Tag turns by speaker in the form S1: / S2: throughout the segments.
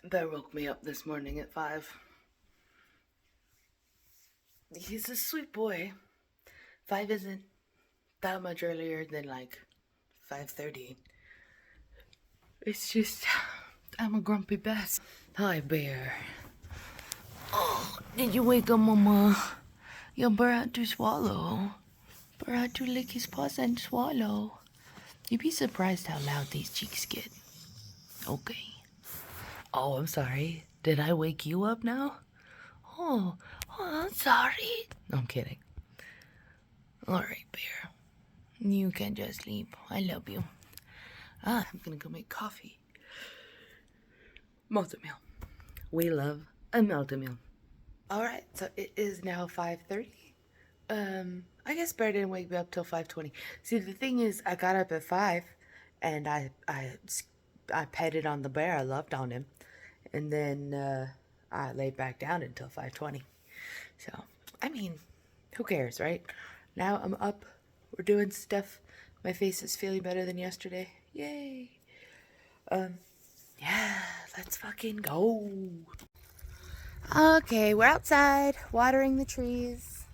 S1: Bear woke me up this morning at 5. He's a sweet boy. 5 isn't that much earlier than like 5:30. It's just, I'm a grumpy bastard. Hi, Bear. Oh, did you wake up, Mama? Your Bear had to swallow. Bear had to lick his paws and swallow. You'd be surprised how loud these cheeks get. Okay. Oh, I'm sorry. Did I wake you up now? Oh, I'm sorry. No, I'm kidding. Alright, Bear. You can just sleep. I love you. I'm gonna go make coffee. Malted milk. We love a melted milk. Alright, so it is now 5:30. I guess Bear didn't wake me up till 5:20. See, the thing is, I got up at 5, and I petted on the bear. I loved on him. And then I laid back down until 5:20. So, I mean, who cares, right? Now I'm up. We're doing stuff. My face is feeling better than yesterday. Yay. Yeah, let's fucking go. Okay, we're outside watering the trees.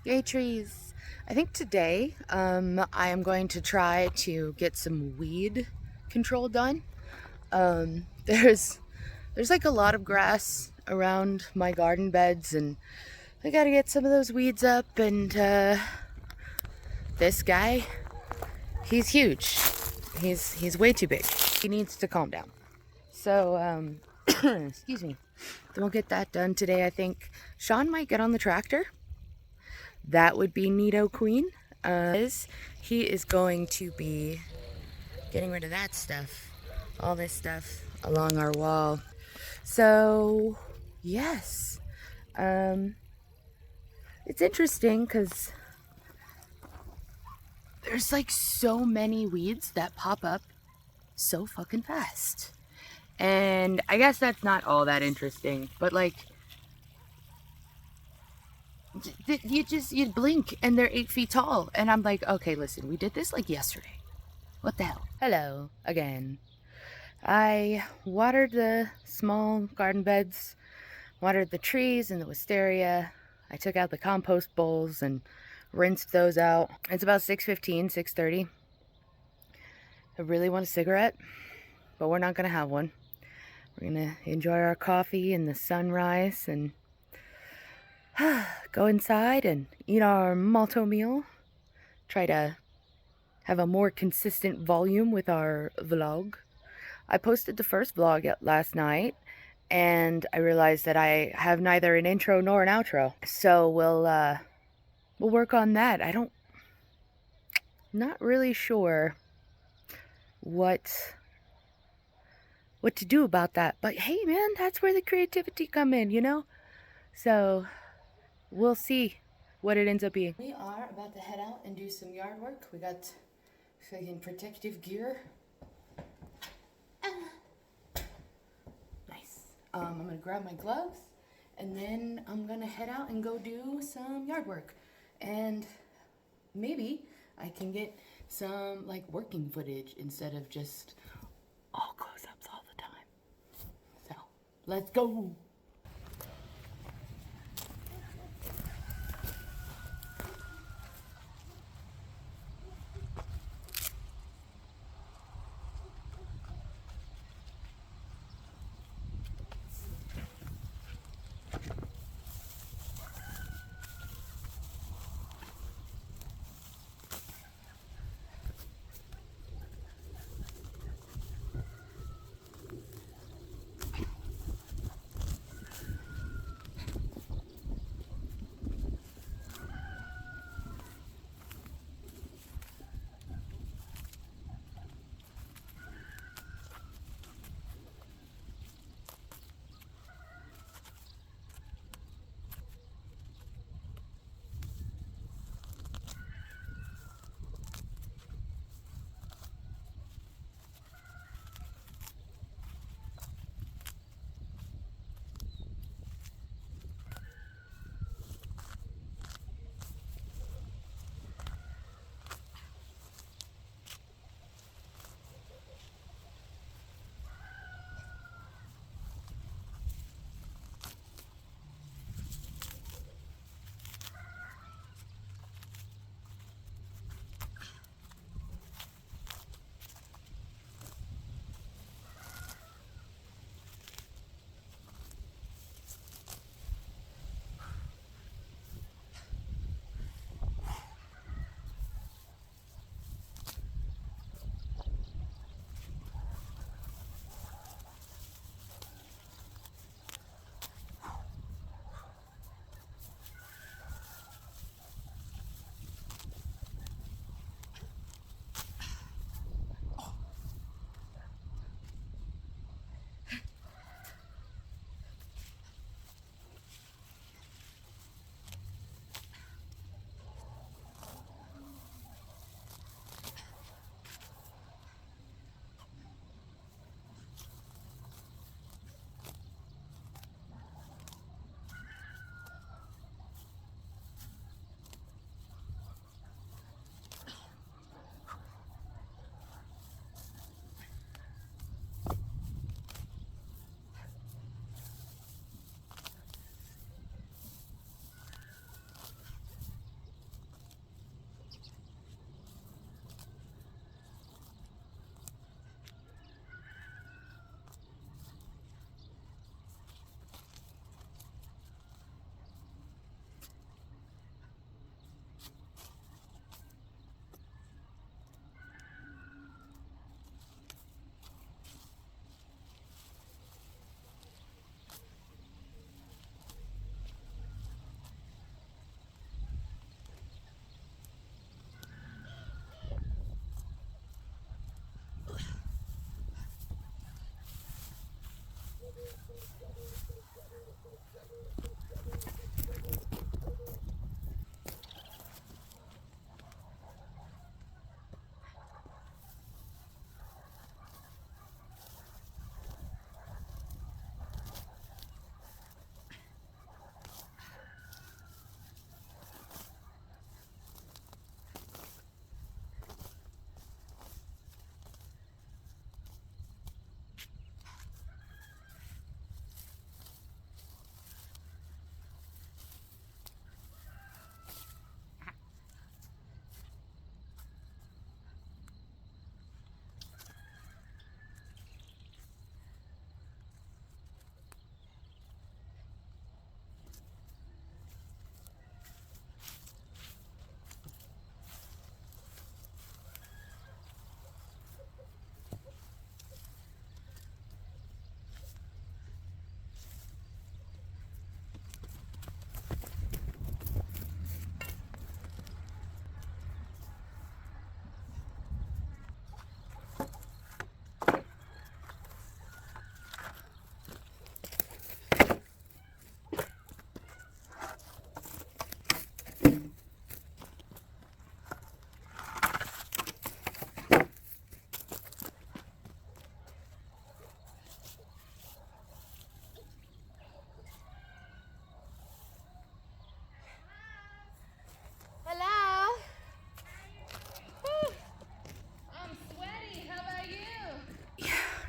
S1: Yay, trees. I think today I am going to try to get some weed control done. There's like a lot of grass around my garden beds, and I gotta get some of those weeds up. And this guy, he's huge. He's way too big. He needs to calm down. So excuse me. Then we'll get that done today. I think Sean might get on the tractor. That would be neato queen. He is going to be getting rid of that stuff, all this stuff along our wall. So yes, it's interesting because there's like so many weeds that pop up so fucking fast. And I guess that's not all that interesting, but like you blink and they're 8 feet tall, and I'm like, okay, listen, we did this like yesterday. What the hell? Hello again. I watered the small garden beds, watered the trees and the wisteria. I took out the compost bowls and rinsed those out. It's about 6:15, 6:30. I really want a cigarette, but we're not gonna have one. We're gonna enjoy our coffee and the sunrise and go inside and eat our malto meal. Try to have a more consistent volume with our vlog. I posted the first vlog last night, and I realized that I have neither an intro nor an outro. So we'll work on that. Not really sure what to do about that. But hey, man, that's where the creativity come in, you know? So we'll see what it ends up being. We are about to head out and do some yard work. We got fucking protective gear. Nice. I'm gonna grab my gloves, and then I'm gonna head out and go do some yard work. And maybe I can get some like working footage instead of just all close-ups all the time. So let's go.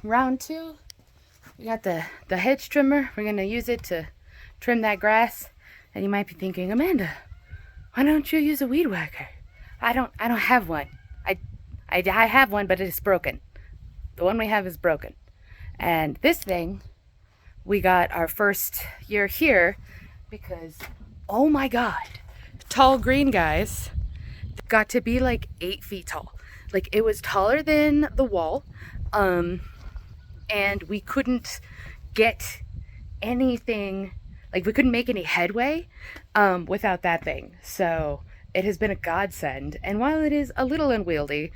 S1: round two. We got the hedge trimmer. We're gonna use it to trim that grass. And you might be thinking, Amanda, why don't you use a weed whacker? I don't have one. I have one, but it is broken. The one we have is broken. And this thing, we got our first year here because, oh my God, tall green guys got to be like 8 feet tall. Like it was taller than the wall. And we couldn't get anything, like we couldn't make any headway without that thing. So it has been a godsend. And while it is a little unwieldy,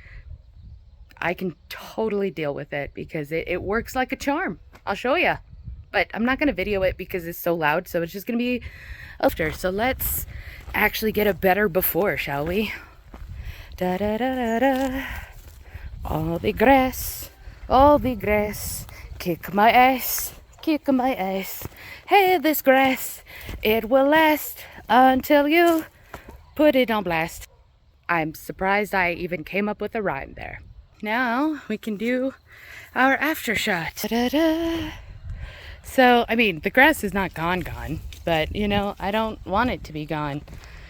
S1: I can totally deal with it because it works like a charm. I'll show you. But I'm not going to video it because it's so loud. So it's just going to be after. So let's actually get a better before, shall we? Da da da da da. All the grass, kick my ass, kick my ass. Hey, this grass, it will last until you put it on blast. I'm surprised I even came up with a rhyme there. Now we can do our after shot. Da-da-da. So, I mean, the grass is not gone, but you know, I don't want it to be gone.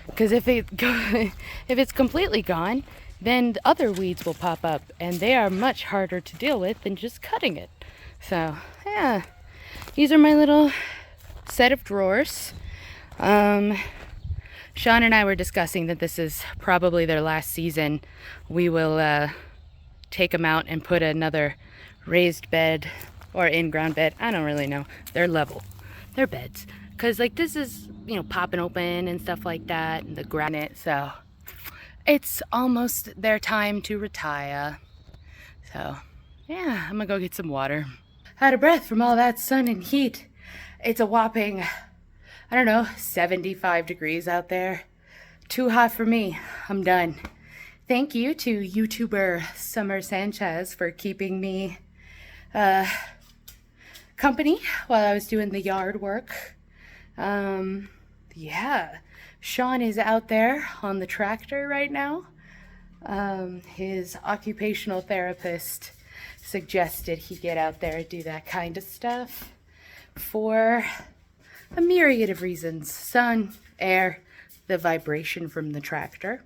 S1: Because if it's completely gone, then the other weeds will pop up, and they are much harder to deal with than just cutting it. So, yeah, these are my little set of drawers. Sean and I were discussing that this is probably their last season. We will take them out and put another raised bed or in-ground bed. I don't really know. They're level. They're beds. Because, like, this is, you know, popping open and stuff like that, and the granite, so it's almost their time to retire. So, yeah, I'm gonna go get some water. Out of breath from all that sun and heat. It's a whopping, I don't know, 75 degrees out there. Too hot for me. I'm done. Thank you to YouTuber Summer Sanchez for keeping me company while I was doing the yard work. Yeah, Sean is out there on the tractor right now. His occupational therapist suggested he get out there and do that kind of stuff for a myriad of reasons. Sun, air, the vibration from the tractor.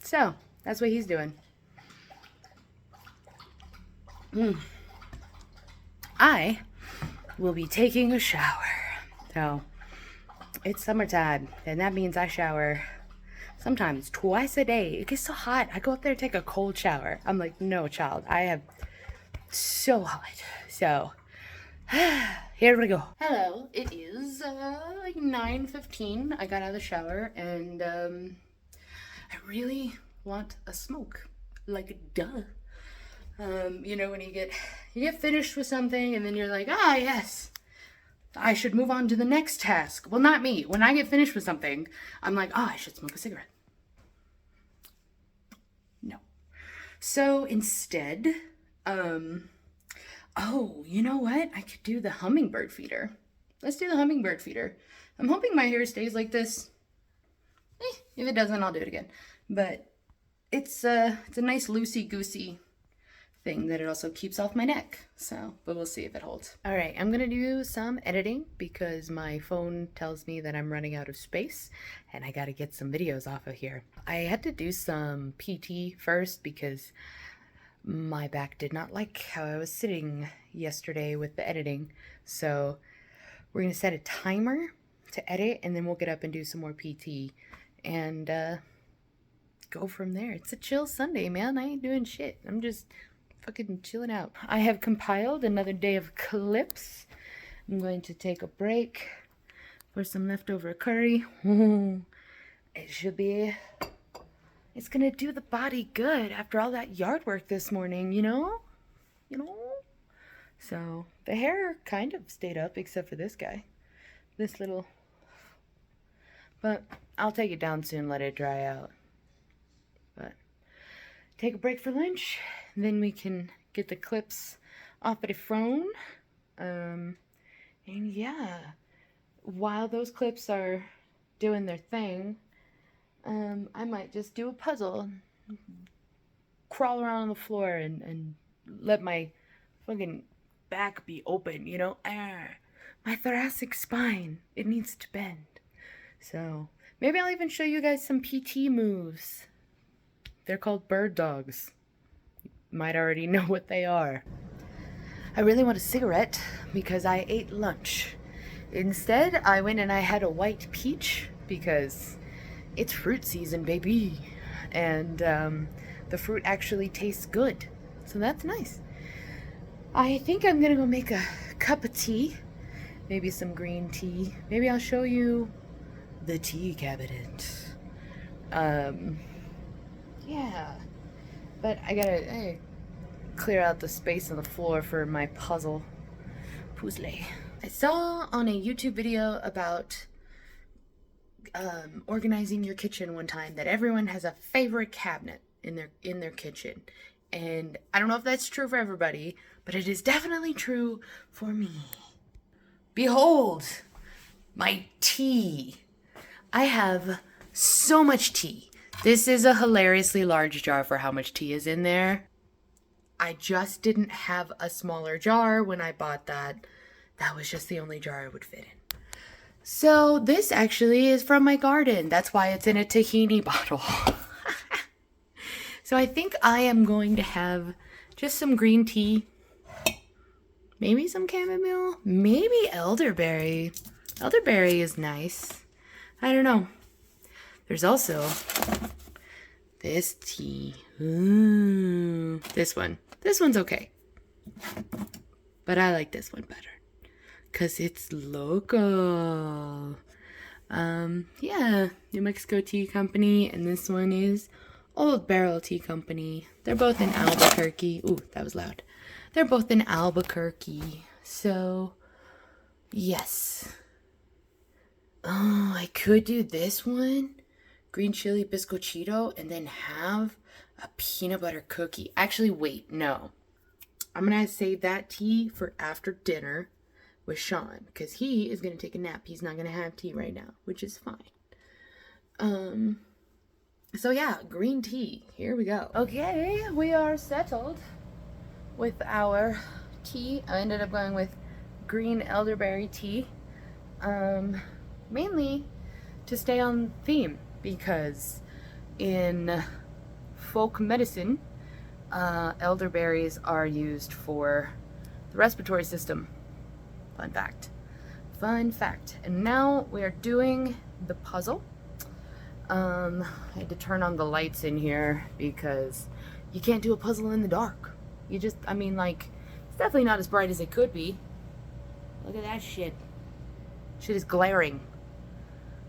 S1: So, that's what he's doing. I will be taking a shower. So, it's summertime, and that means I shower sometimes twice a day. It gets so hot. I go up there and take a cold shower. I'm like, no, child. I am so hot. So, here we go. Hello. It is like 9:15. I got out of the shower, and I really want a smoke. Like, duh. You know, when you get finished with something, and then you're like, ah, yes, I should move on to the next task. Well, not me. When I get finished with something, I'm like, oh, I should smoke a cigarette. No. So instead, oh, you know what? I could do the hummingbird feeder. Let's do the hummingbird feeder. I'm hoping my hair stays like this. If it doesn't, I'll do it again. But it's a nice loosey-goosey thing that it also keeps off my neck. So, but we'll see if it holds. All right, I'm gonna do some editing because my phone tells me that I'm running out of space and I gotta get some videos off of here. I had to do some PT first because my back did not like how I was sitting yesterday with the editing. So we're gonna set a timer to edit, and then we'll get up and do some more PT and go from there. It's a chill Sunday, man. I ain't doing shit. I'm just fucking chilling out. I have compiled another day of clips. I'm going to take a break for some leftover curry. It should be, it's gonna do the body good after all that yard work this morning, you know? So the hair kind of stayed up except for this guy. This little, but I'll take it down soon, let it dry out. But take a break for lunch, then we can get the clips off of the phone. And yeah, while those clips are doing their thing, I might just do a puzzle, crawl around on the floor and let my fucking back be open, you know? My thoracic spine, it needs to bend. So maybe I'll even show you guys some PT moves. They're called bird dogs. You might already know what they are. I really want a cigarette because I ate lunch. Instead, I went and I had a white peach because it's fruit season, baby. And the fruit actually tastes good. So that's nice. I think I'm gonna go make a cup of tea. Maybe some green tea. Maybe I'll show you the tea cabinet. Yeah. But I gotta clear out the space on the floor for my puzzle. Puzzle. I saw on a YouTube video about organizing your kitchen one time that everyone has a favorite cabinet in their kitchen. And I don't know if that's true for everybody, but it is definitely true for me. Behold, my tea. I have so much tea. This is a hilariously large jar for how much tea is in there. I just didn't have a smaller jar when I bought that. That was just the only jar I would fit in. So this actually is from my garden. That's why it's in a tahini bottle. So I think I am going to have just some green tea. Maybe some chamomile. Maybe elderberry. Elderberry is nice. I don't know. There's also this tea. Ooh, this one. This one's okay. But I like this one better. Because it's local. Yeah, New Mexico Tea Company. And this one is Old Barrel Tea Company. They're both in Albuquerque. Ooh, that was loud. They're both in Albuquerque. So, yes. Oh, I could do this one. Green chili biscochito. And then have a peanut butter cookie. Actually, wait, no. I'm going to save that tea for after dinner with Sean. Because he is going to take a nap. He's not going to have tea right now. Which is fine. So yeah, green tea. Here we go. Okay, we are settled with our tea. I ended up going with green elderberry tea. Mainly to stay on theme because in folk medicine, elderberries are used for the respiratory system. Fun fact. Fun fact. And now we are doing the puzzle. I had to turn on the lights in here because you can't do a puzzle in the dark. You just, I mean, like, it's definitely not as bright as it could be. Look at that shit. Shit is glaring.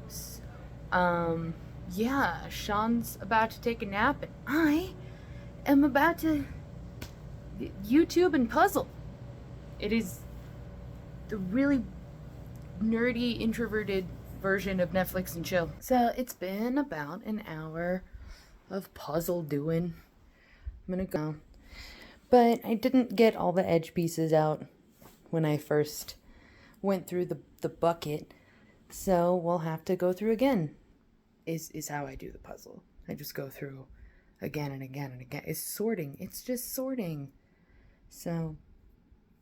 S1: So, yeah, Sean's about to take a nap and I am about to YouTube and puzzle. It is the really nerdy, introverted version of Netflix and chill. So it's been about an hour of puzzle doing. I'm gonna go. But I didn't get all the edge pieces out when I first went through the bucket. So we'll have to go through again. Is how I do the puzzle. I just go through again and again and again. It's sorting. It's just sorting. So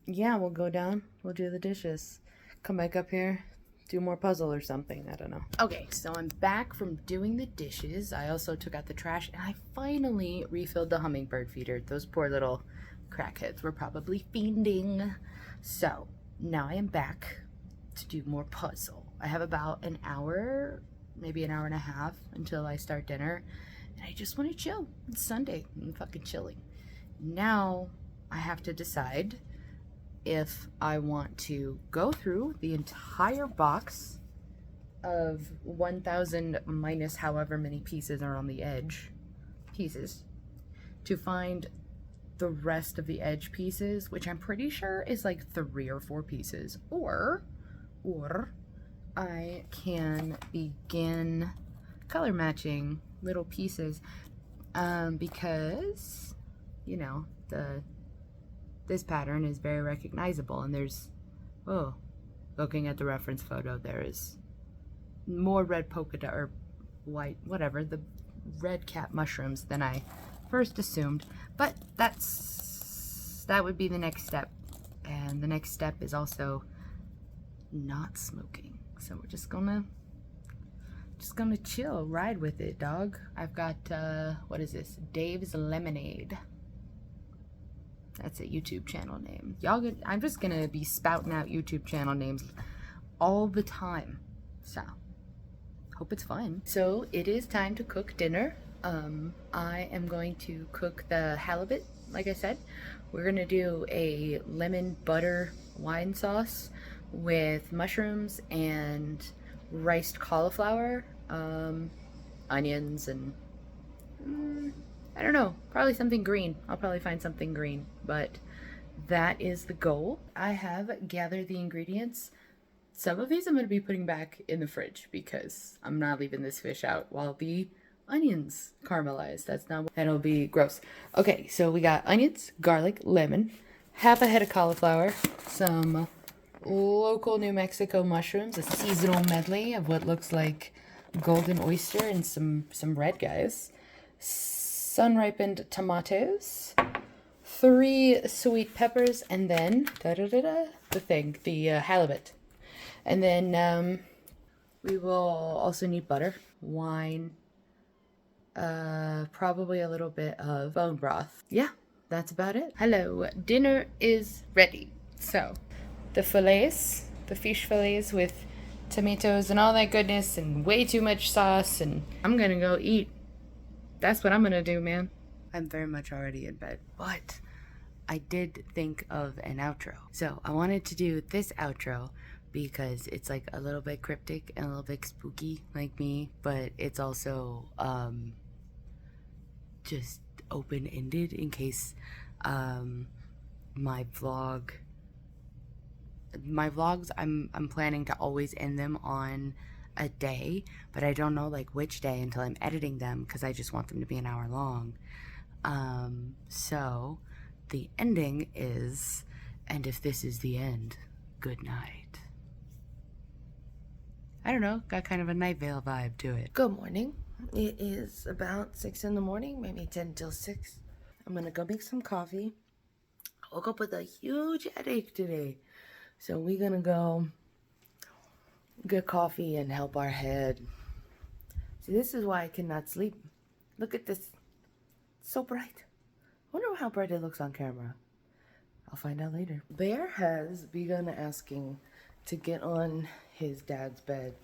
S1: yeah, we'll go down. We'll do the dishes. Come back up here. Do more puzzle or something. I don't know. Okay, so I'm back from doing the dishes. I also took out the trash and I finally refilled the hummingbird feeder. Those poor little crackheads were probably fiending. So now I am back to do more puzzle. I have about an hour, maybe an hour and a half until I start dinner. And I just want to chill. It's Sunday. I'm fucking chilling. Now I have to decide if I want to go through the entire box of 1,000 minus however many pieces are on the edge pieces to find the rest of the edge pieces, which I'm pretty sure is like 3 or 4 pieces, or I can begin color matching little pieces because, you know, this pattern is very recognizable, and there's, oh, looking at the reference photo, there is more red polka dot, or white, whatever, the red cap mushrooms than I first assumed, but that's So that would be the next step. And the next step is also not smoking. So we're just gonna chill, ride with it, dog. I've got, what is this? Dave's Lemonade. That's a YouTube channel name. I'm just gonna be spouting out YouTube channel names all the time. So, hope it's fun. So, it is time to cook dinner. I am going to cook the halibut, like I said. We're gonna do a lemon butter wine sauce with mushrooms and riced cauliflower, onions, and I don't know, probably something green. I'll probably find something green, but that is the goal. I have gathered the ingredients. Some of these I'm going to be putting back in the fridge because I'm not leaving this fish out while the onions caramelize. That'll be gross. Okay, so we got onions, garlic, lemon, half a head of cauliflower, some local New Mexico mushrooms, a seasonal medley of what looks like golden oyster and some red guys, sun-ripened tomatoes, 3 sweet peppers, and then the halibut. And then we will also need butter, wine, probably a little bit of bone broth. Yeah, that's about it. Hello, dinner is ready. So the fish fillets with tomatoes and all that goodness and way too much sauce, and I'm gonna go eat. That's what I'm gonna do, man. I'm very much already in bed, but I did think of an outro. So I wanted to do this outro because it's like a little bit cryptic and a little bit spooky like me, but it's also just open-ended in case my vlogs, I'm planning to always end them on a day, but I don't know like which day until I'm editing them because I just want them to be an hour long. So the ending is, and if this is the end, good night. I don't know, got kind of a Night Vale vibe to it.
S2: Good morning. It is about 6 in the morning, maybe 10 till 6. I'm gonna go make some coffee. I woke up with a huge headache today. So we're gonna go get coffee and help our head. See, this is why I cannot sleep. Look at this. It's so bright. I wonder how bright it looks on camera. I'll find out later. Bear has begun asking to get on his dad's bed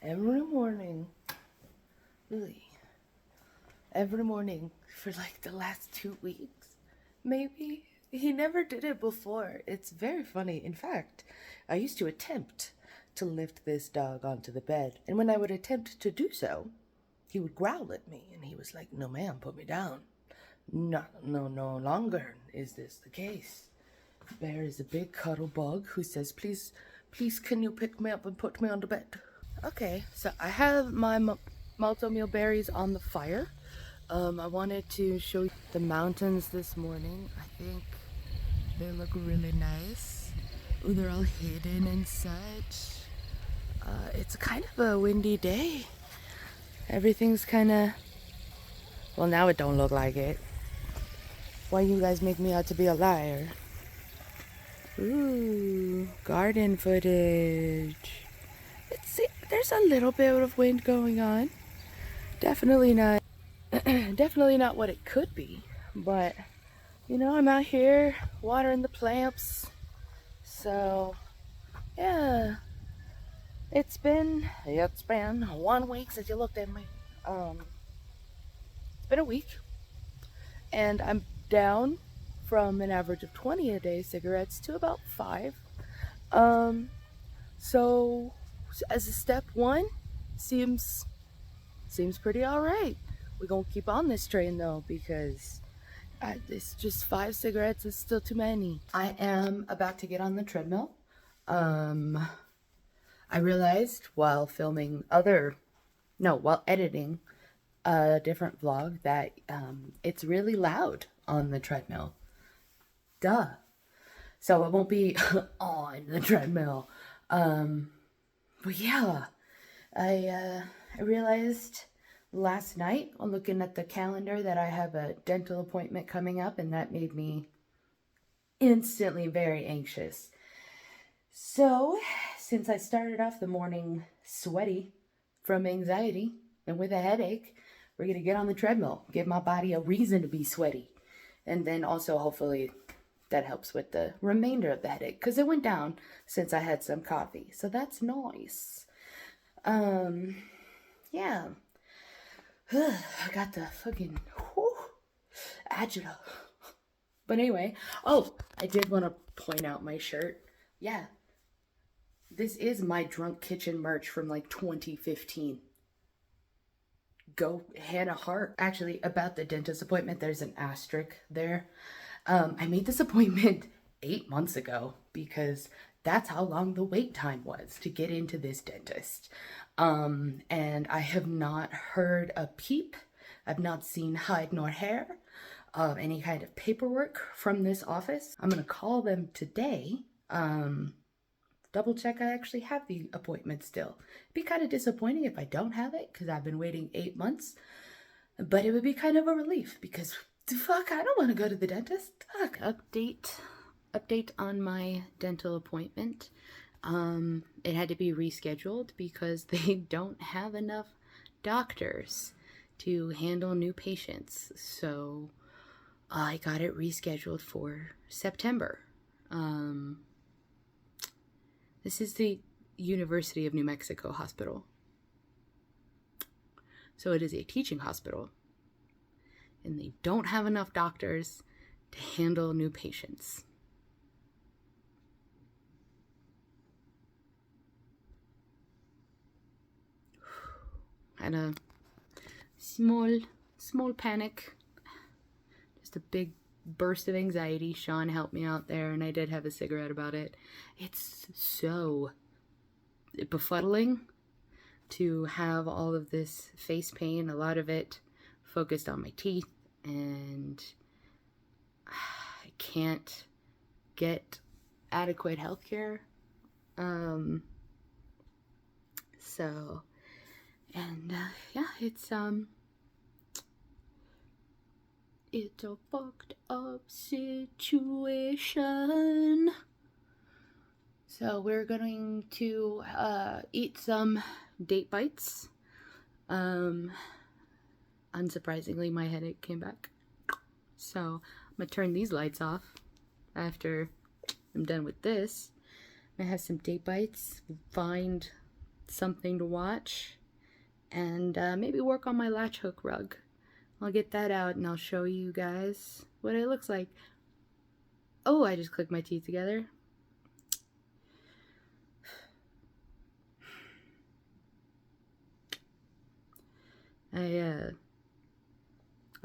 S2: every morning. Really. Every morning for like the last 2 weeks. Maybe. He never did it before. It's very funny. In fact, I used to attempt to lift this dog onto the bed. And when I would attempt to do so, he would growl at me. And he was like, "No, ma'am, put me down. No longer is this the case." Bear is a big cuddle bug who says, please, can you pick me up and put me on the bed? Okay, so I have my multi-meal berries on the fire. I wanted to show you the mountains this morning. I think they look really nice. Ooh, they're all hidden and such. It's kind of a windy day. Everything's kind of, well, now it don't look like it. Why you guys make me out to be a liar? Ooh, garden footage. There's a little bit of wind going on. Definitely not what it could be. But, you know, I'm out here watering the plants. So, yeah. It's been 1 week since you looked at me. It's been a week. And I'm down from an average of 20 a day cigarettes to about 5. So as a step 1, seems pretty all right. We're gonna keep on this train though, because it's just 5 cigarettes is still too many. I am about to get on the treadmill. I realized while editing a different vlog that it's really loud on the treadmill. Duh. So it won't be on the treadmill. But yeah, I realized last night, while looking at the calendar, that I have a dental appointment coming up, and that made me instantly very anxious. So, since I started off the morning sweaty from anxiety and with a headache, we're going to get on the treadmill, give my body a reason to be sweaty. And then also, hopefully, that helps with the remainder of the headache because it went down since I had some coffee. So that's nice. Yeah. I got the fucking agita. But anyway, oh, I did want to point out my shirt. Yeah. This is my Drunk Kitchen merch from like 2015. Go Hannah Hart. Actually, about the dentist appointment, there's an asterisk there. I made this appointment 8 months ago because that's how long the wait time was to get into this dentist. And I have not heard a peep. I've not seen hide nor hair of any kind of paperwork from this office. I'm gonna call them today. Double check I actually have the appointment still. It'd be kind of disappointing if I don't have it because I've been waiting 8 months. But it would be kind of a relief because fuck, I don't want to go to the dentist. Fuck. Update on my dental appointment. It had to be rescheduled because they don't have enough doctors to handle new patients. So I got it rescheduled for September. This is the University of New Mexico Hospital. So it is a teaching hospital. And they don't have enough doctors to handle new patients. Had a small panic. Just a big burst of anxiety. Sean helped me out there, and I did have a cigarette about it. It's so befuddling to have all of this face pain, a lot of it focused on my teeth, and I can't get adequate health care. Yeah, it's a fucked up situation. So we're going to eat some date bites. Unsurprisingly, my headache came back. So I'm gonna turn these lights off after I'm done with this. I have some date bites, find something to watch, and maybe work on my latch hook rug. I'll get that out and I'll show you guys what it looks like. Oh, I just clicked my teeth together.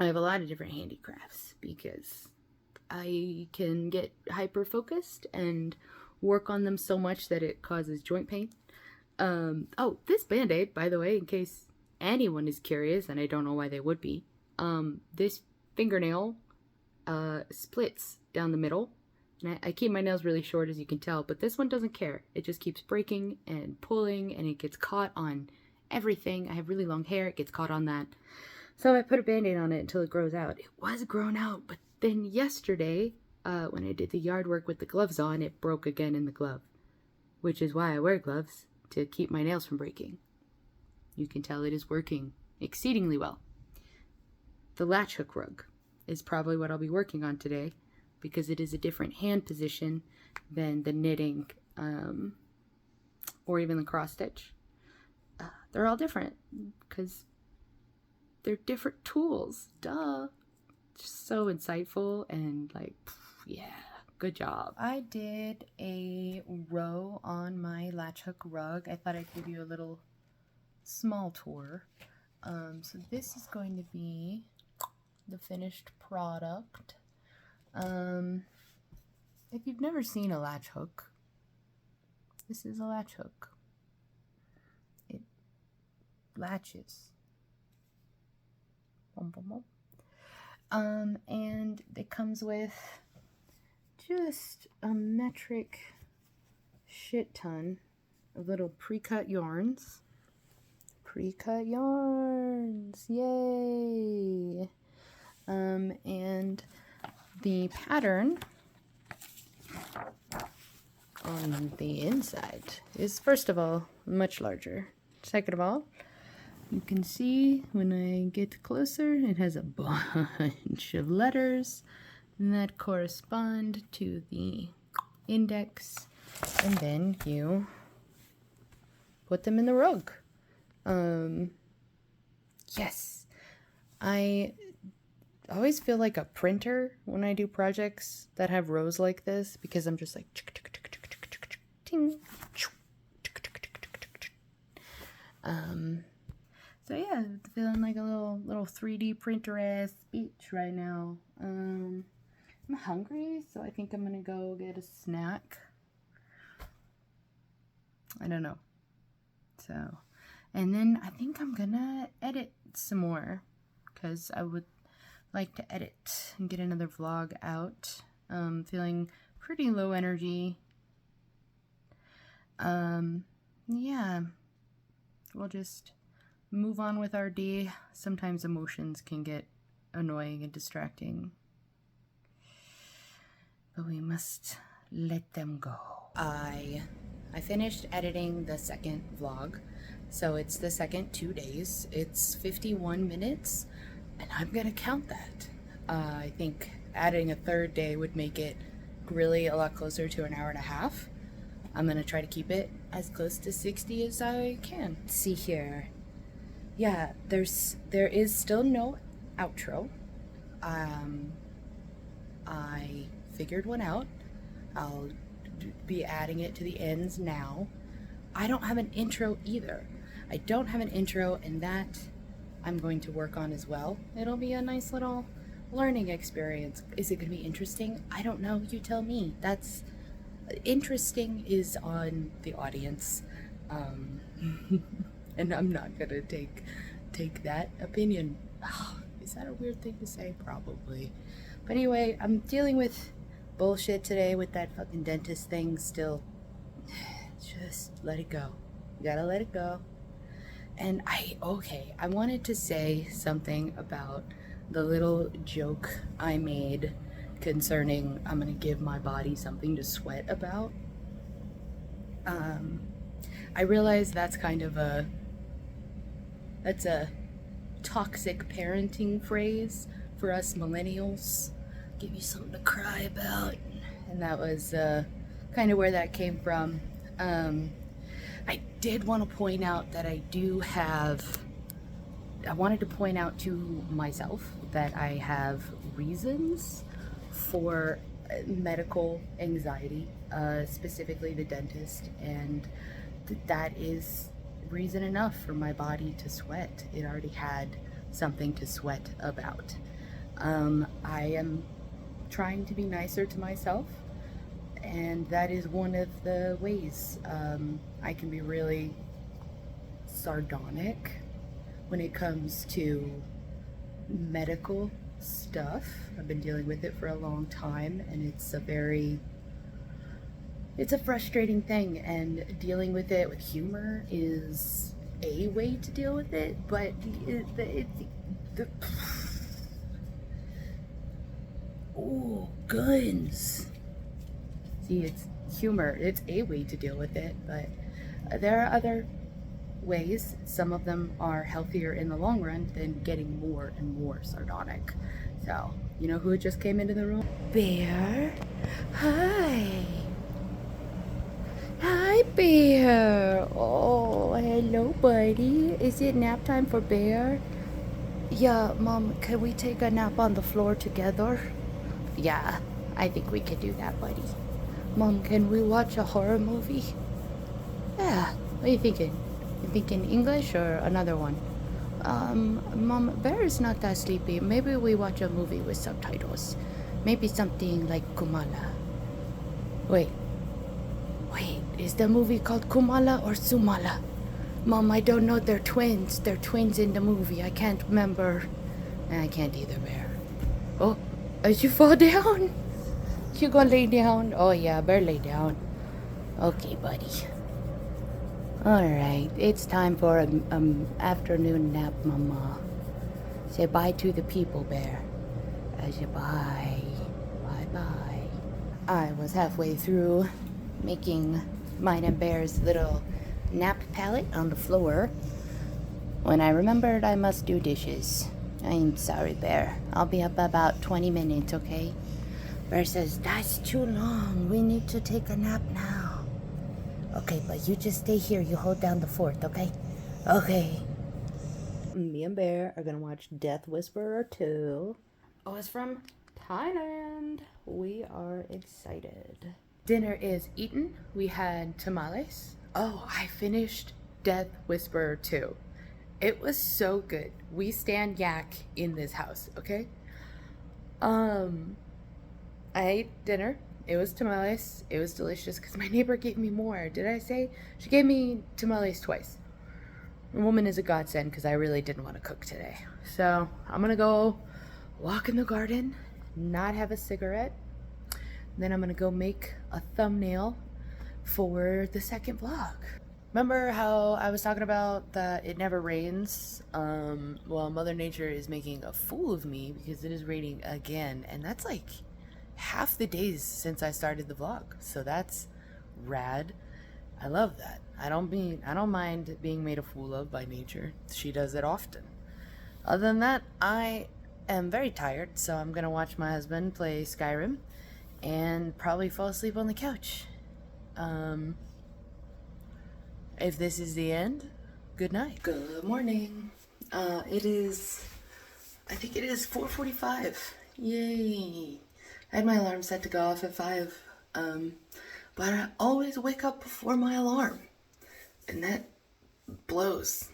S2: I have a lot of different handicrafts because I can get hyper focused and work on them so much that it causes joint pain. Oh, this band-aid, by the way, in case anyone is curious, and I don't know why they would be, this fingernail splits down the middle. And I keep my nails really short, as you can tell, but this one doesn't care. It just keeps breaking and pulling, and it gets caught on everything. I have really long hair. It gets caught on that. So I put a band-aid on it until it grows out. It was grown out, but then yesterday, when I did the yard work with the gloves on, it broke again in the glove, which is why I wear gloves, to keep my nails from breaking. You can tell it is working exceedingly well. The latch hook rug is probably what I'll be working on today because it is a different hand position than the knitting or even the cross stitch. They're all different because they're different tools. Duh. Just so insightful and like, yeah, good job. I did a row on my latch hook rug. I thought I'd give you a little small tour. So this is going to be the finished product. If you've never seen a latch hook, this is a latch hook. It latches. And it comes with just a metric shit ton of little pre-cut yarns. Pre-cut yarns, yay! And the pattern on the inside is, first of all, much larger. Second of all, you can see when I get closer, it has a bunch of letters that correspond to the index, and then you put them in the rug. Yes, I always feel like a printer when I do projects that have rows like this, because I'm just like ting. So yeah, feeling like a little 3D printer ass bitch right now. I'm hungry, so I think I'm gonna go get a snack. I don't know. So, and then I think I'm gonna edit some more, because I would like to edit and get another vlog out. Feeling pretty low energy. Yeah, we'll just move on with our day. Sometimes emotions can get annoying and distracting, but we must let them go. I finished editing the second vlog, so it's the second 2 days. It's 51 minutes, and I'm gonna count that. I think adding a third day would make it really a lot closer to an hour and a half. I'm gonna try to keep it as close to 60 as I can. Let's see here. Yeah, there is still no outro. I figured one out. I'll be adding it to the ends now. I don't have an intro either. I don't have an intro, and that I'm going to work on as well. It'll be a nice little learning experience. Is it going to be interesting? I don't know. You tell me. That's interesting is on the audience, and I'm not gonna take that opinion. Is that a weird thing to say? Probably. But anyway, I'm dealing with bullshit today with that fucking dentist thing still. Just let it go. You gotta let it go. And I wanted to say something about the little joke I made concerning I'm gonna give my body something to sweat about. I realize that's kind of a toxic parenting phrase for us millennials. Give you something to cry about. And that was kind of where that came from. I did want to point out that I wanted to point out to myself that I have reasons for medical anxiety, specifically the dentist, and that is reason enough for my body to sweat. It already had something to sweat about. I am trying to be nicer to myself, and that is one of the ways. I can be really sardonic when it comes to medical stuff. I've been dealing with it for a long time, and it's a frustrating thing, and dealing with it with humor is a way to deal with it, but oh, guns. See, it's humor. It's a way to deal with it, but there are other ways. Some of them are healthier in the long run than getting more and more sardonic. So, you know who just came into the room? Bear. Hi. Hi, Bear. Oh, hello, buddy. Is it nap time for Bear? Yeah, Mom, can we take a nap on the floor together? Yeah, I think we could do that, buddy. Mom, can we watch a horror movie? Yeah, what are you thinking? You thinking English or another one? Mom, Bear is not that sleepy. Maybe we watch a movie with subtitles. Maybe something like Kumala. Wait, is the movie called Kumala or Sumala? Mom, I don't know. They're twins. They're twins in the movie. I can't remember. I can't either, Bear. Oh, as you fall down? You gonna lay down? Oh yeah, Bear lay down. Okay, buddy. Alright, it's time for an afternoon nap, Mama. Say bye to the people, Bear. I say bye. Bye-bye. I was halfway through making mine and Bear's little nap pallet on the floor when I remembered I must do dishes. I'm sorry, Bear. I'll be up about 20 minutes, okay? Bear says, that's too long. We need to take a nap now. Okay, but you just stay here. You hold down the fort, okay? Okay. Me and Bear are gonna watch Death Whisperer 2. Oh, it's from Thailand. We are excited. Dinner is eaten. We had tamales. Oh, I finished Death Whisperer 2. It was so good. We stand yak in this house, okay? I ate dinner. It was tamales. It was delicious because my neighbor gave me more. Did I say? She gave me tamales twice. The woman is a godsend because I really didn't want to cook today. So I'm going to go walk in the garden, not have a cigarette. Then I'm going to go make a thumbnail for the second vlog. Remember how I was talking about that it never rains? Well, Mother Nature is making a fool of me because it is raining again. And that's like half the days since I started the vlog. So that's rad. I love that. I don't mind being made a fool of by nature. She does it often. Other than that, I am very tired, so I'm gonna watch my husband play Skyrim and probably fall asleep on the couch. If this is the end, good night. Good morning. I think it is 4:45. Yay. I had my alarm set to go off at 5. But I always wake up before my alarm. And that blows.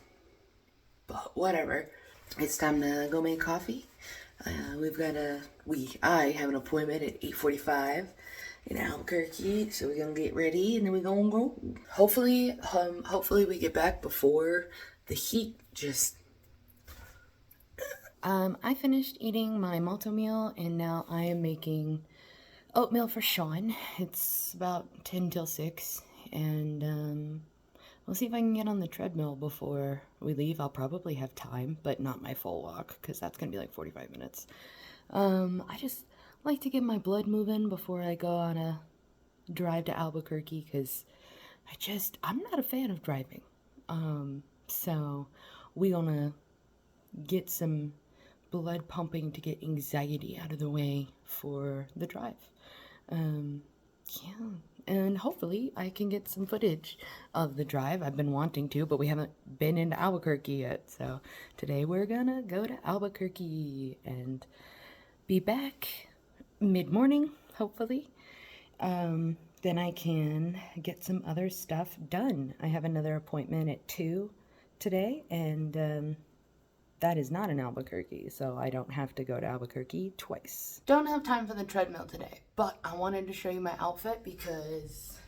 S2: But whatever. It's time to go make coffee. I have an appointment at 8:45 in Albuquerque, so we're gonna get ready and then we're gonna go. Hopefully we get back before the heat just. I finished eating my malto meal and now I am making oatmeal for Sean. It's about 10 till 6 and we'll see if I can get on the treadmill before we leave. I'll probably have time, but not my full walk because that's gonna be like 45 minutes. I just like to get my blood moving before I go on a drive to Albuquerque because I'm not a fan of driving. So we gonna get some blood pumping to get anxiety out of the way for the drive. Yeah, and hopefully I can get some footage of the drive. I've been wanting to, but we haven't been into Albuquerque yet. So today we're gonna go to Albuquerque and be back mid-morning, hopefully. Then I can get some other stuff done. I have another appointment at 2 today, and that is not in Albuquerque, so I don't have to go to Albuquerque twice. Don't have time for the treadmill today, but I wanted to show you my outfit because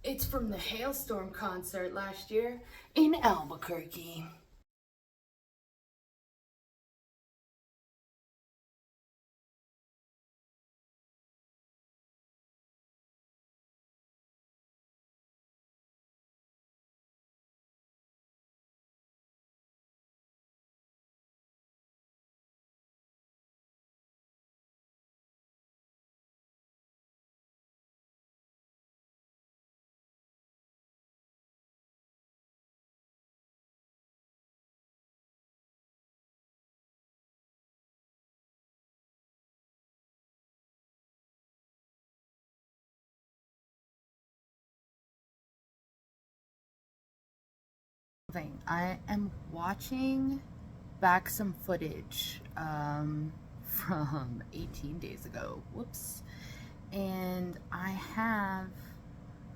S2: it's from the Hailstorm concert last year in Albuquerque. I am watching back some footage from 18 days ago. Whoops. And I have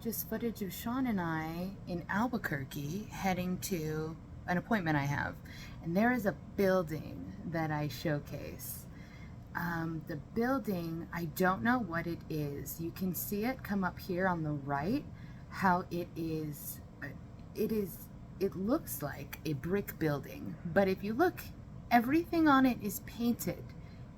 S2: just footage of Sean and I in Albuquerque heading to an appointment I have. And there is a building that I showcase. The building, I don't know what it is. You can see it come up here on the right, how it looks like a brick building, but if you look, everything on it is painted.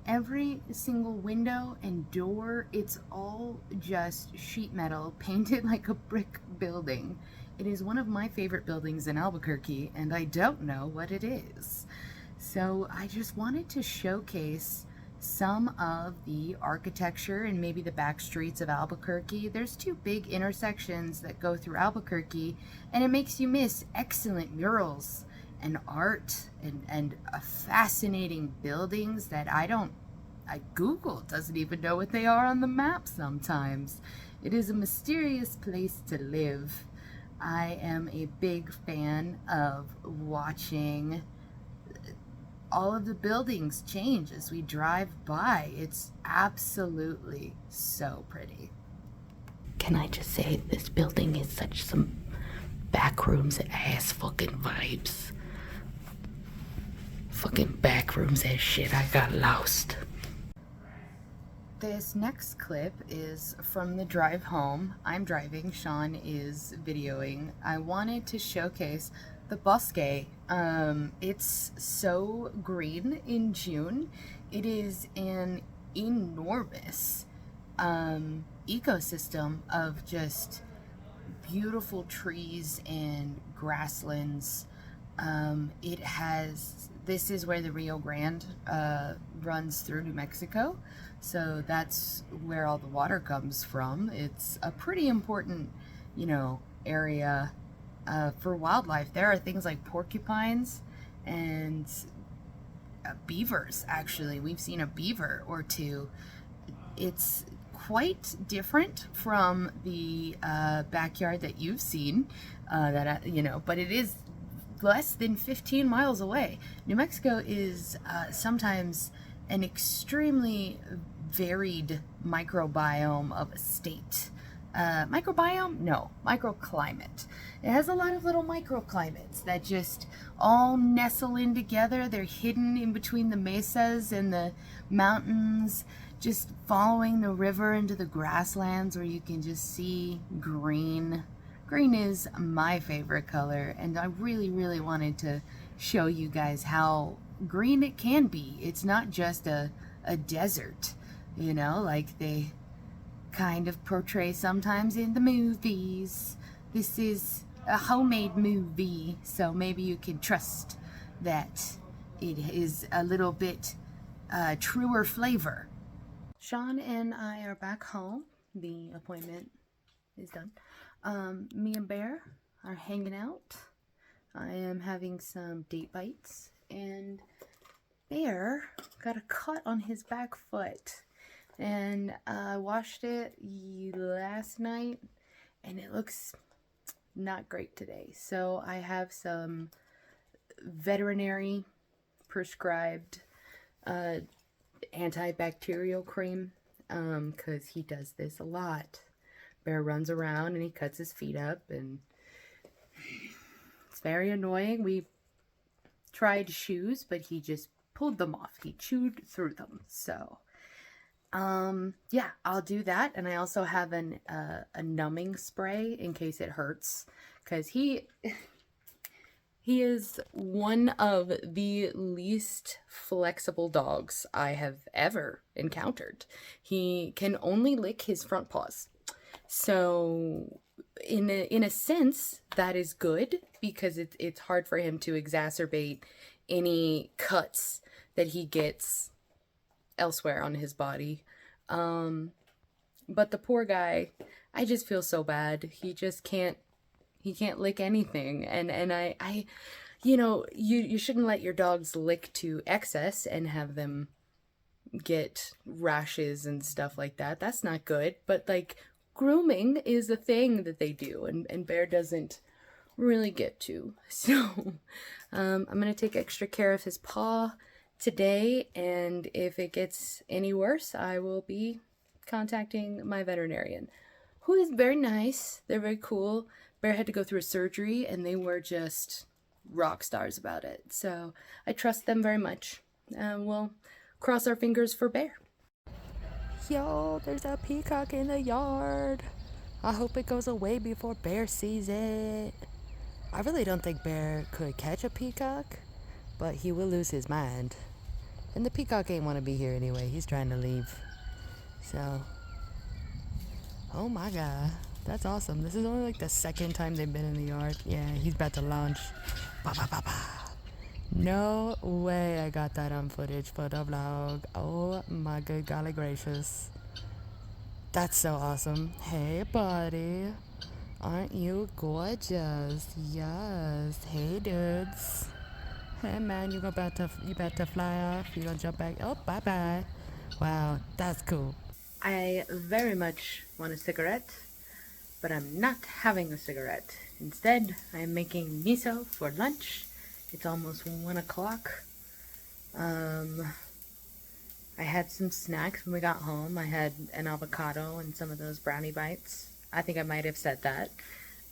S2: Every single window and door, it's all just sheet metal painted like a brick building. It is one of my favorite buildings in Albuquerque, and I don't know what it is. So I just wanted to showcase
S1: some of the architecture and maybe the back streets of Albuquerque. There's two big intersections that go through Albuquerque, and it makes you miss excellent murals and art and fascinating buildings that Google doesn't even know what they are on the map sometimes. It is a mysterious place to live. I am a big fan of watching all of the buildings change as we drive by. It's absolutely so pretty. Can I just say, this building is such some backrooms ass fucking vibes. Fucking backrooms ass shit. I got lost. This next clip is from the drive home. I'm driving, Sean is videoing. I wanted to showcase the bosque. It's so green in June. It is an enormous ecosystem of just beautiful trees and grasslands. This is where the Rio Grande runs through New Mexico, so that's where all the water comes from. It's a pretty important, area for wildlife. There are things like porcupines and beavers, actually. We've seen a beaver or two. It's quite different from the backyard that you've seen, but it is less than 15 miles away. New Mexico is sometimes an extremely varied microbiome of a state. Microbiome? No, microclimate. It has a lot of little microclimates that just all nestle in together. They're hidden in between the mesas and the mountains, just following the river into the grasslands where you can just see green. Green is my favorite color, and I really, really wanted to show you guys how green it can be. It's not just a desert, like they kind of portray sometimes in the movies. This is a homemade movie, so maybe you can trust that it is a little bit truer flavor. Sean and I are back home. The appointment is done. Me and Bear are hanging out. I am having some date bites, and Bear got a cut on his back foot, and I washed it last night, and it looks not great today. So I have some veterinary prescribed antibacterial cream, because he does this a lot. Bear runs around and he cuts his feet up, and it's very annoying. We tried shoes, but he just pulled them off. He chewed through them. So yeah, I'll do that. And I also have a numbing spray in case it hurts, because he is one of the least flexible dogs I have ever encountered. He can only lick his front paws. So in a sense, that is good, because it's hard for him to exacerbate any cuts that he gets elsewhere on his body. But the poor guy, I just feel so bad. He can't lick anything. And I you shouldn't let your dogs lick to excess and have them get rashes and stuff like that. That's not good. But like, grooming is a thing that they do, and Bear doesn't really get to. So I'm gonna take extra care of his paw today, and if it gets any worse, I will be contacting my veterinarian, who is very nice. They're very cool. Bear had to go through a surgery, and they were just rock stars about it. So I trust them very much. We'll cross our fingers for Bear.
S2: Yo, there's a peacock in the yard. I hope it goes away before Bear sees it. I really don't think Bear could catch a peacock, but he will lose his mind. And the peacock ain't want to be here anyway. He's trying to leave. So, oh my god, that's awesome. This is only like the second time they've been in the yard. Yeah, he's about to launch. Ba ba ba ba. No way I got that on footage for the vlog. Oh my good golly gracious. That's so awesome. Hey buddy. Aren't you gorgeous? Yes. Hey dudes. Hey man, you about to fly off? You gonna jump back? Oh, bye bye. Wow, that's cool. I very much want a cigarette, but I'm not having a cigarette. Instead, I'm making miso for lunch. It's almost 1 o'clock. I had some snacks when we got home. I had an avocado and some of those brownie bites. I think I might have said that.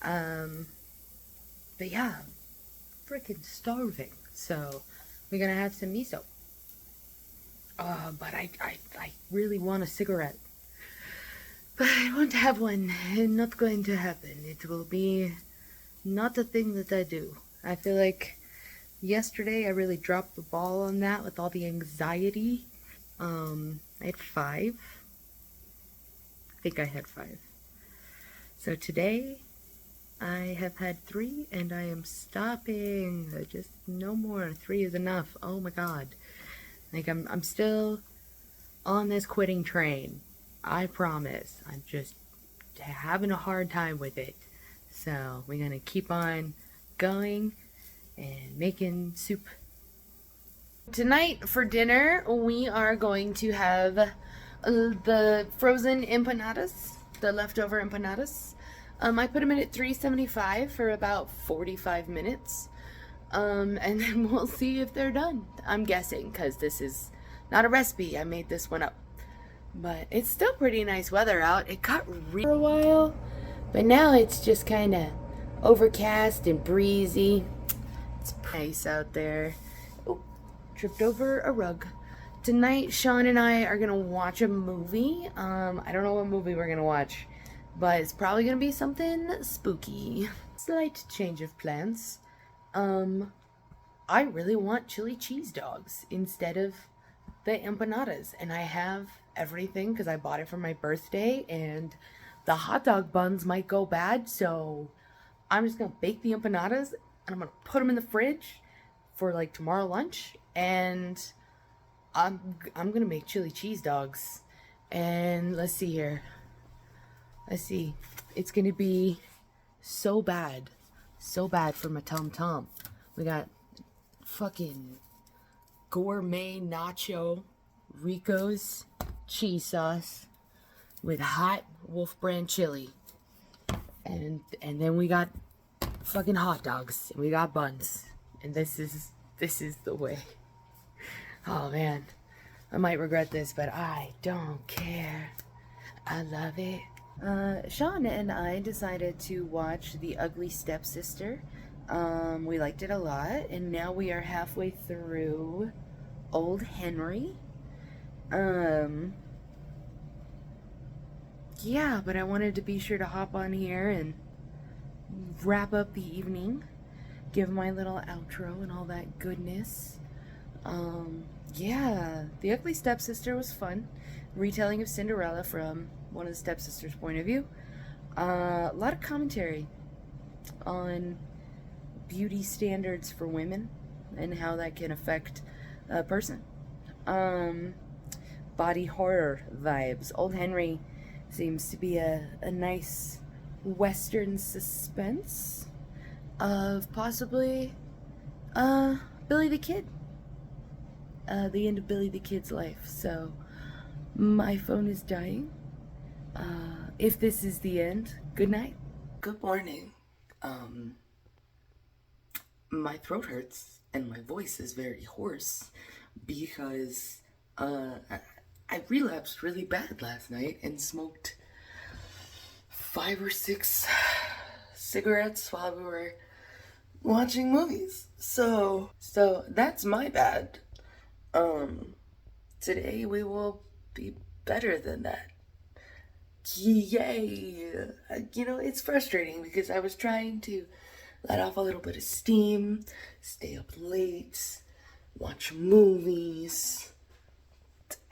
S2: Um, but yeah, freaking starving. So we're gonna have some miso. But I really want a cigarette. But I won't have one. Not going to happen. It will be not a thing that I do. I feel like yesterday I really dropped the ball on that with all the anxiety. I had 5. I think I had 5. So today I have had 3 and I am stopping. Just no more. 3 is enough. Oh my god. Like I'm still on this quitting train. I promise. I'm just having a hard time with it. So we're gonna keep on going and making soup. Tonight for dinner, we are going to have the frozen empanadas, the leftover empanadas. I put them in at 375 for about 45 minutes. And then we'll see if they're done. I'm guessing, because this is not a recipe. I made this one up. But it's still pretty nice weather out. It got for a while, but now it's just kind of overcast and breezy. It's nice out there. Oh, tripped over a rug. Tonight, Sean and I are gonna watch a movie. I don't know what movie we're gonna watch, but it's probably gonna be something spooky. Slight change of plans. I really want chili cheese dogs instead of the empanadas, and I have everything because I bought it for my birthday, and the hot dog buns might go bad, so I'm just gonna bake the empanadas and I'm gonna put them in the fridge for like tomorrow lunch, and I'm gonna make chili cheese dogs. And let's see here. Let's see. It's gonna be so bad for my Tom Tom. We got fucking gourmet nacho Rico's cheese sauce with hot Wolf brand chili, and then we got fucking hot dogs and we got buns, and this is the way. Oh man, I might regret this, but I don't care. I love it. Sean and I decided to watch The Ugly Stepsister. We liked it a lot, and now we are halfway through Old Henry. Yeah, but I wanted to be sure to hop on here and wrap up the evening, give my little outro and all that goodness. Yeah, The Ugly Stepsister was fun. Retelling of Cinderella from one of the stepsisters' point of view. A lot of commentary on beauty standards for women and how that can affect a person. Body horror vibes. Old Henry seems to be a nice Western suspense of possibly Billy the Kid. The end of Billy the Kid's life. So my phone is dying. If this is the end, good night. Good morning. My throat hurts and my voice is very hoarse because I relapsed really bad last night and smoked 5 or 6 cigarettes while we were watching movies. So that's my bad. Today we will be better than that. Yay! It's frustrating because I was trying to let off a little bit of steam, stay up late, watch movies,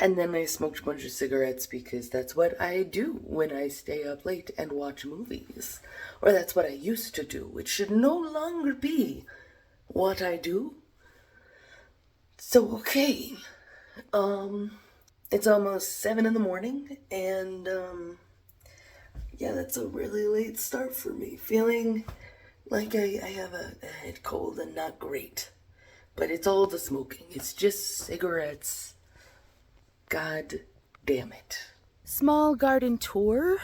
S2: and then I smoked a bunch of cigarettes because that's what I do when I stay up late and watch movies. Or that's what I used to do, which should no longer be what I do. So, okay. It's almost 7 in the morning, and, yeah, that's a really late start for me. Feeling like I have a head cold and not great. But it's all the smoking. It's just cigarettes. God damn it.
S1: Small garden tour.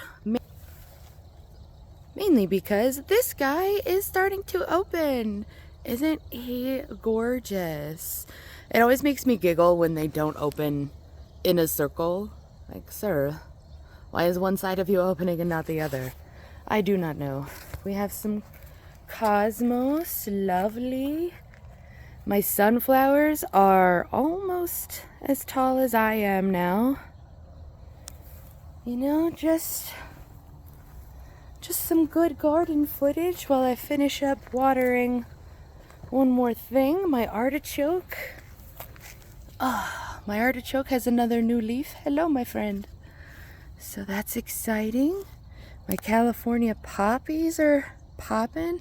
S1: Mainly because this guy is starting to open. Isn't he gorgeous? It always makes me giggle when they don't open in a circle. Like, sir, why is one side of you opening and not the other? I do not know. We have some cosmos. Lovely. My sunflowers are almost as tall as I am now. You know, just some good garden footage while I finish up watering one more thing. My artichoke. My artichoke has another new leaf. Hello, my friend. So that's exciting. My California poppies are popping.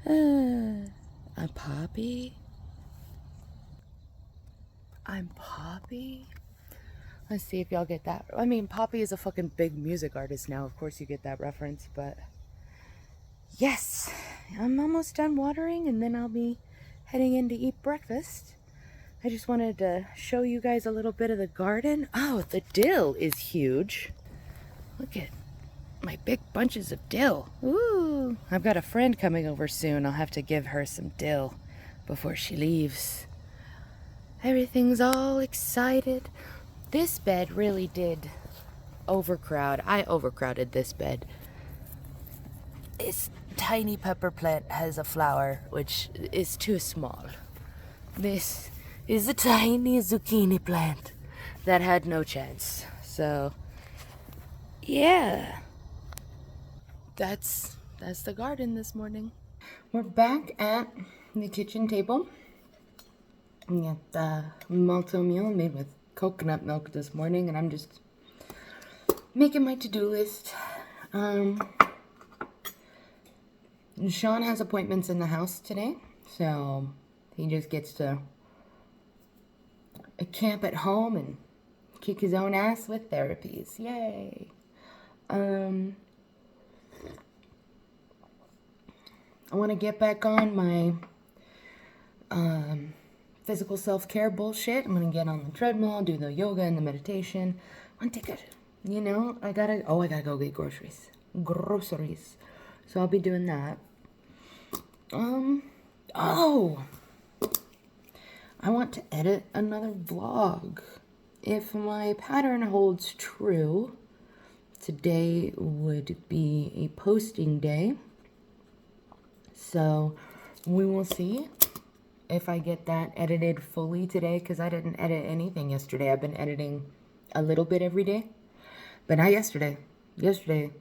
S1: I'm Poppy. I'm Poppy. Let's see if y'all get that. I mean, Poppy is a fucking big music artist now. Of course you get that reference, but yes, I'm almost done watering and then I'll be heading in to eat breakfast. I just wanted to show you guys a little bit of the garden. Oh, the dill is huge. Look at my big bunches of dill. Ooh, I've got a friend coming over soon. I'll have to give her some dill before she leaves. Everything's all excited. This bed really did overcrowd. I overcrowded this bed. This tiny pepper plant has a flower which is too small. This is a tiny zucchini plant that had no chance. So, yeah. That's the garden this morning. We're back at the kitchen table. We got the malto meal made with coconut milk this morning, and I'm just making my to-do list. Sean has appointments in the house today, so he just gets to camp at home and kick his own ass with therapies. Yay! I want to get back on my physical self-care bullshit. I'm gonna get on the treadmill, do the yoga and the meditation. I want to take a, I gotta go get groceries. So I'll be doing that. I want to edit another vlog. If my pattern holds true, today would be a posting day. So we will see if I get that edited fully today, because I didn't edit anything yesterday. I've been editing a little bit every day, but not yesterday. Yesterday,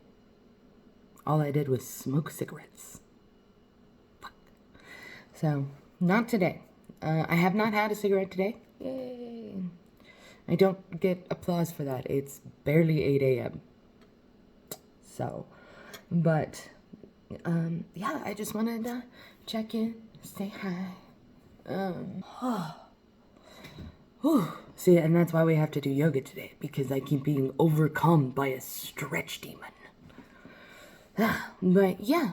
S1: all I did was smoke cigarettes. Fuck. So, not today. I have not had a cigarette today. Yay. I don't get applause for that. It's barely 8 a.m. So, but, yeah, I just wanted to check in, say hi. See, and that's why we have to do yoga today, because I keep being overcome by a stretch demon. But yeah,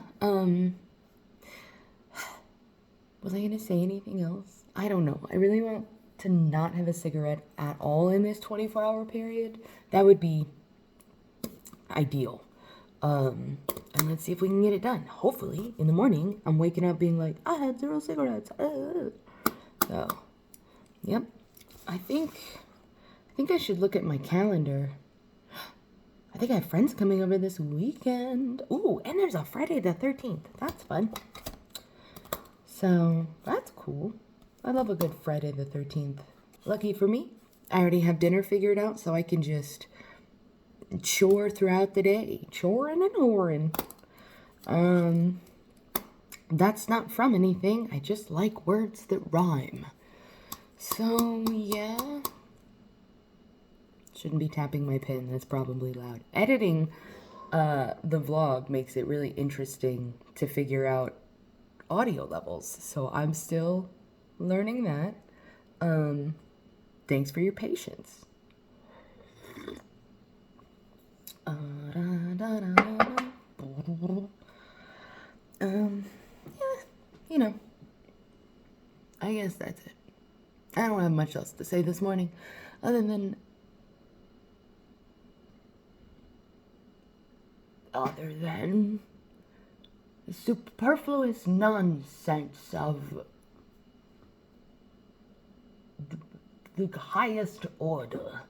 S1: was I gonna say anything else? I don't know. I really want to not have a cigarette at all in this 24-hour period. That would be ideal. And let's see if we can get it done. Hopefully, in the morning, I'm waking up being like, I had 0 cigarettes. So, yep. I think I should look at my calendar. I think I have friends coming over this weekend. Ooh, and there's a Friday the 13th. That's fun. So, that's cool. I love a good Friday the 13th. Lucky for me, I already have dinner figured out, so I can just chore throughout the day. Choring and whoring. That's not from anything. I just like words that rhyme. So, yeah. Shouldn't be tapping my pen. That's probably loud. Editing the vlog makes it really interesting to figure out audio levels. So I'm still
S2: learning that. Thanks for your patience. Yeah, you know, I guess that's it. I don't have much else to say this morning other than the superfluous nonsense of the highest order.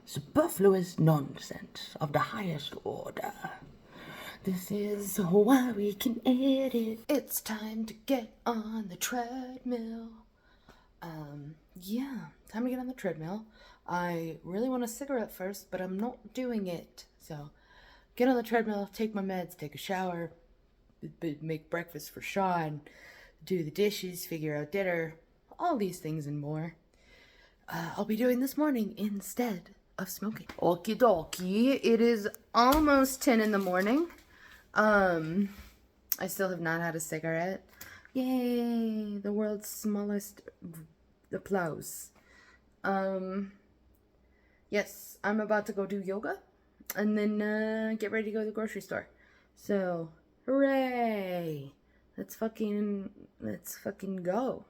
S2: Superfluous nonsense of the highest order. This is why we can edit. It's time to get on the treadmill. Yeah, time to get on the treadmill. I really want a cigarette first, but I'm not doing it. So, get on the treadmill, take my meds, take a shower, make breakfast for Sean, do the dishes, figure out dinner, all these things and more. I'll be doing this morning instead of smoking. Okie dokie, it is almost 10 in the morning. I still have not had a cigarette. Yay, the world's smallest applause. Yes, I'm about to go do yoga and then get ready to go to the grocery store. So, hooray! Let's fucking go.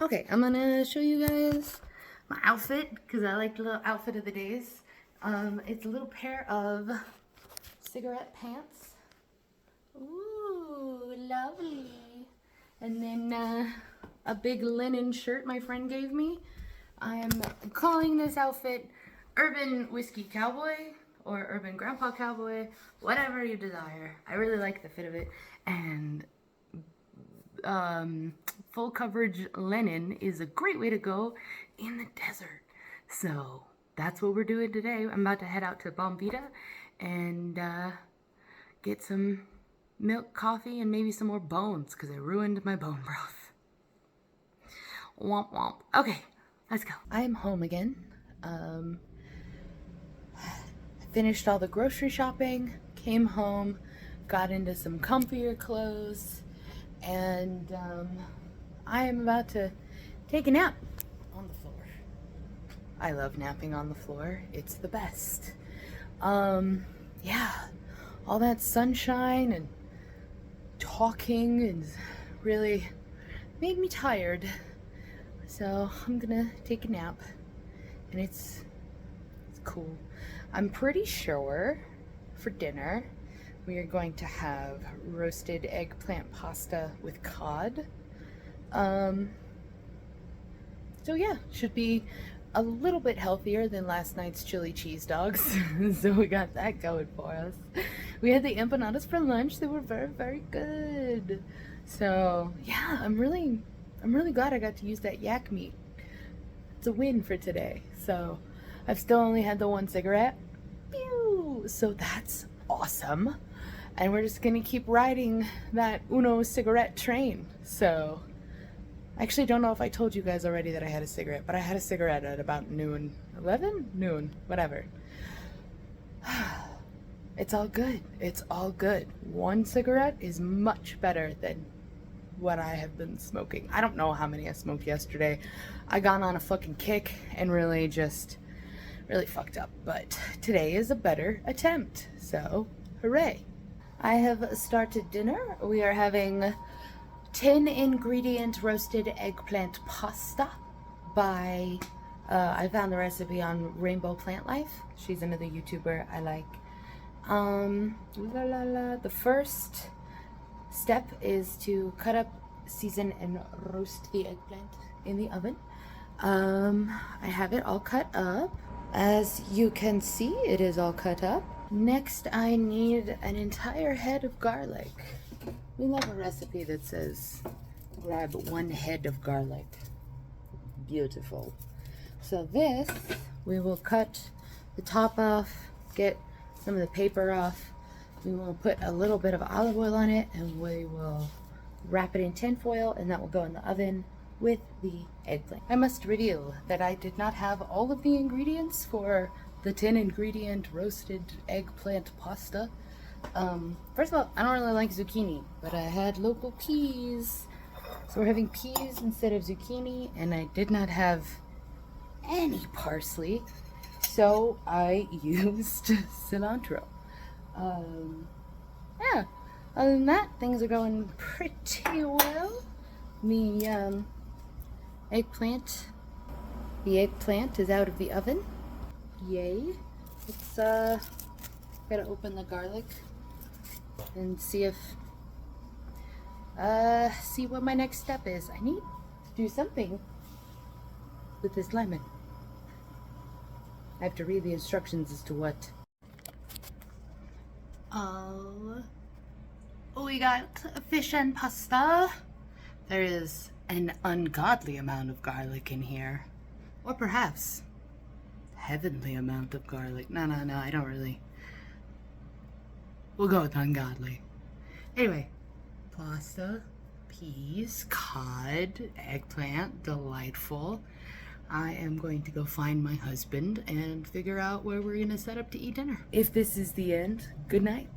S2: Okay, I'm gonna show you guys my outfit because I like the little outfit of the days. It's a little pair of cigarette pants. Ooh, lovely. And then a big linen shirt my friend gave me. I am calling this outfit Urban Whiskey Cowboy or Urban Grandpa Cowboy, whatever you desire. I really like the fit of it. And full coverage linen is a great way to go in the desert. So that's what we're doing today. I'm about to head out to Bombita and get some milk, coffee, and maybe some more bones because I ruined my bone broth. Womp womp. Okay, let's go. I am home again. I finished all the grocery shopping, came home, got into some comfier clothes, and I am about to take a nap on the floor. I love napping on the floor. It's the best. Yeah, all that sunshine and talking and really made me tired. So I'm gonna take a nap, and it's cool. I'm pretty sure for dinner we are going to have roasted eggplant pasta with cod. So yeah, should be a little bit healthier than last night's chili cheese dogs. So we got that going for us. We had the empanadas for lunch. They were very, very good. So yeah, I'm really glad I got to use that yak meat. It's a win for today. So I've still only had the one cigarette. Pew! So that's awesome. And we're just gonna keep riding that Uno cigarette train. So I actually don't know if I told you guys already that I had a cigarette, but I had a cigarette at about noon. 11? Noon. Whatever. It's all good. It's all good. One cigarette is much better than what I have been smoking. I don't know how many I smoked yesterday. I got on a fucking kick and really fucked up. But today is a better attempt. So, hooray. I have started dinner. We are having 10 ingredient roasted eggplant pasta by, I found the recipe on Rainbow Plant Life. She's another YouTuber I like. The first step is to cut up, season, and roast the eggplant in the oven. I have it all cut up. As you can see, it is all cut up. Next, I need an entire head of garlic. We love a recipe that says grab one head of garlic. Beautiful. So this, we will cut the top off, get some of the paper off. We will put a little bit of olive oil on it, and we will wrap it in tin foil, and that will go in the oven with the eggplant. I must reveal that I did not have all of the ingredients for the 10 ingredient roasted eggplant pasta. First of all, I don't really like zucchini, but I had local peas So we're having peas instead of zucchini, and I did not have any parsley, so I used cilantro. Yeah, other than that, things are going pretty well. The eggplant, the eggplant is out of the oven. Yay. Let's gotta open the garlic and see what my next step is. I need to do something with this lemon. I have to read the instructions as to what. We got fish and pasta. There is an ungodly amount of garlic in here. Or perhaps heavenly amount of garlic. No, I don't really. We'll go with ungodly. Anyway, pasta, peas, cod, eggplant, delightful. I am going to go find my husband and figure out where we're going to set up to eat dinner. If this is the end, good night.